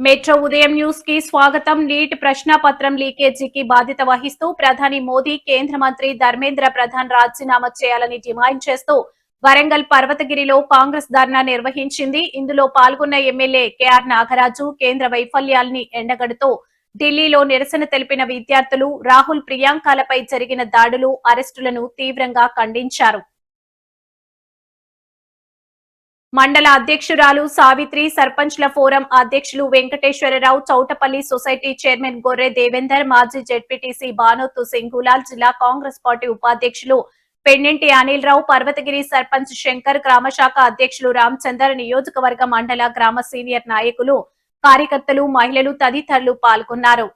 Metro ఉదయం news కి స్వాగతం. నీట్ ప్రశ్నాపత్రం లీకేజీకి బాధ్యత వహిస్తూ ప్రధాని మోదీ కేంద్ర మంత్రి ధర్మేంద్ర ప్రధాన్ రాజీనామా చేయాలని డిమాండ్ చేస్తూ వరంగల్ పర్వతగిరిలో కాంగ్రెస్ ధర్నా నిర్వహించింది. ఇందులో పాల్గొన్న ఎమ్మెల్యే కేఆర్ నాగరాజు కేంద్ర వైఫల్యాల్ని ఎండగడుతూ ఢిల్లీలో నిరసన తెలిపిన విద్యార్థులు రాహుల్ ప్రియాంకలపై జరిగిన దాడులు అరెస్టులను తీవ్రంగా ఖండించారు. మండల అధ్యక్షురాలు సావిత్రి, సర్పంచ్ల ఫోరం అధ్యక్షులు వెంకటేశ్వరరావు, చౌటపల్లి సొసైటీ చైర్మన్ గొర్రె దేవేందర్, మాజీ జెడ్పీటీసీ బానోతు సింగులాల్, జిల్లా కాంగ్రెస్ పార్టీ ఉపాధ్యక్షులు పెన్నింటి అనిల్ రావు, పర్వతగిరి సర్పంచ్ శంకర్, గ్రామశాఖ అధ్యక్షులు రామచందర్, నియోజకవర్గ మండల గ్రామ సీనియర్ నాయకులు, కార్యకర్తలు, మహిళలు తదితరులు పాల్గొన్నారు.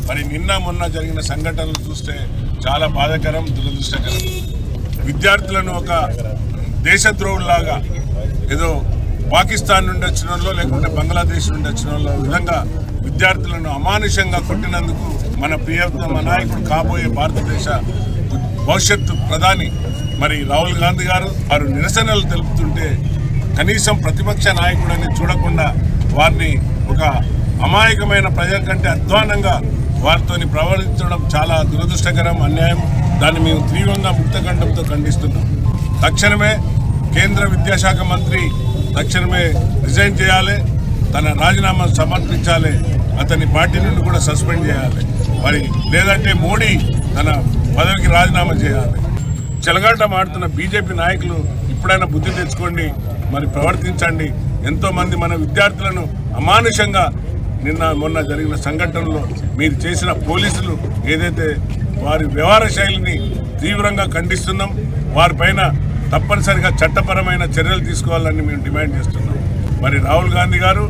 మరి నిన్న మొన్న జరిగిన సంఘటనలు చూస్తే చాలా బాధాకరం, దురదృష్టకరం. విద్యార్థులను ఒక దేశద్రోహుల్లాగా ఏదో పాకిస్తాన్ నుండి వచ్చిన వాళ్ళు లేకుంటే బంగ్లాదేశ్ నుండి వచ్చిన వాళ్ళ విధంగా విద్యార్థులను అమానుషంగా కొట్టినందుకు మన ప్రియతమ నాయకుడు కాబోయే భారతదేశ భవిష్యత్తు ప్రధాని మరి రాహుల్ గాంధీ గారు వారు నిరసనలు తెలుపుతుంటే కనీసం ప్రతిపక్ష నాయకుడని చూడకుండా వారిని ఒక అమాయకమైన ప్రజల కంటే అధ్వానంగా వారితో ప్రవర్తించడం చాలా దురదృష్టకరం, అన్యాయం. దాన్ని మేము తీవ్రంగా ముక్తకంఠంతో ఖండిస్తున్నాం. తక్షణమే కేంద్ర విద్యాశాఖ మంత్రి తక్షణమే రిజైన్ చేయాలి, తన రాజీనామా సమర్పించాలి, అతని పార్టీ నుండి కూడా సస్పెండ్ చేయాలి. మరి లేదంటే మోడీ తన పదవికి రాజీనామా చేయాలి. చెలగాట ఆడుతున్న బీజేపీ నాయకులు ఇప్పుడైనా బుద్ధి తెచ్చుకోండి, మరి ప్రవర్తించండి. ఎంతోమంది మన విద్యార్థులను అమానుషంగా నిన్న మొన్న జరిగిన సంఘటనలో మీరు చేసిన పోలీసులు ఏదైతే వారి వ్యవహార శైలిని తీవ్రంగా ఖండిస్తున్నాం. వారిపైన తప్పనిసరిగా చట్టపరమైన చర్యలు తీసుకోవాలని మేము డిమాండ్ చేస్తున్నాం. మరి రాహుల్ గాంధీ గారు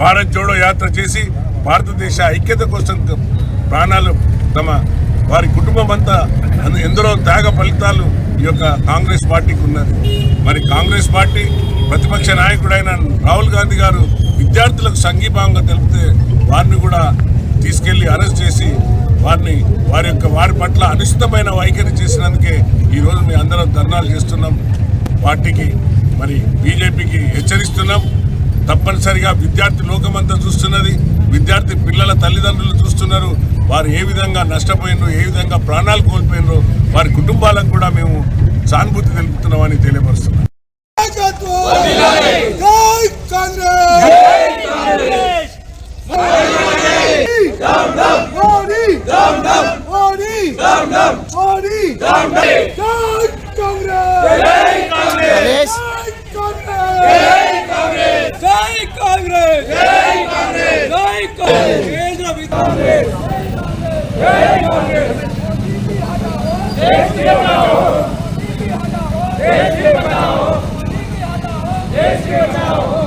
భారత్ జోడో యాత్ర చేసి భారతదేశ ఐక్యత కోసం ప్రాణాలు వారి కుటుంబం అంతా ఎందరో త్యాగ ఫలితాలు ఈ యొక్క కాంగ్రెస్ పార్టీకి ఉన్నది. మరి కాంగ్రెస్ పార్టీ ప్రతిపక్ష నాయకుడైన రాహుల్ గాంధీ గారు విద్యార్థులకు సంఘీభావంగా తెలిపితే వారిని కూడా తీసుకెళ్లి అరెస్ట్ చేసి వారి పట్ల అనిశ్చితమైన వైఖరి చేసినందుకే ఈరోజు మేము అందరం ధర్నాలు చేస్తున్నాం. పార్టీకి మరి బీజేపీకి హెచ్చరిస్తున్నాం. తప్పనిసరిగా విద్యార్థి లోకమంతా చూస్తున్నది, విద్యార్థి పిల్లల తల్లిదండ్రులు చూస్తున్నారు. వారు ఏ విధంగా నష్టపోయినో, ఏ విధంగా ప్రాణాలు కోల్పోయినో వారి కుటుంబాలకు కూడా మేము సానుభూతి తెలుపుతున్నామని తెలియపరుస్తున్నాం. देश के बचाओ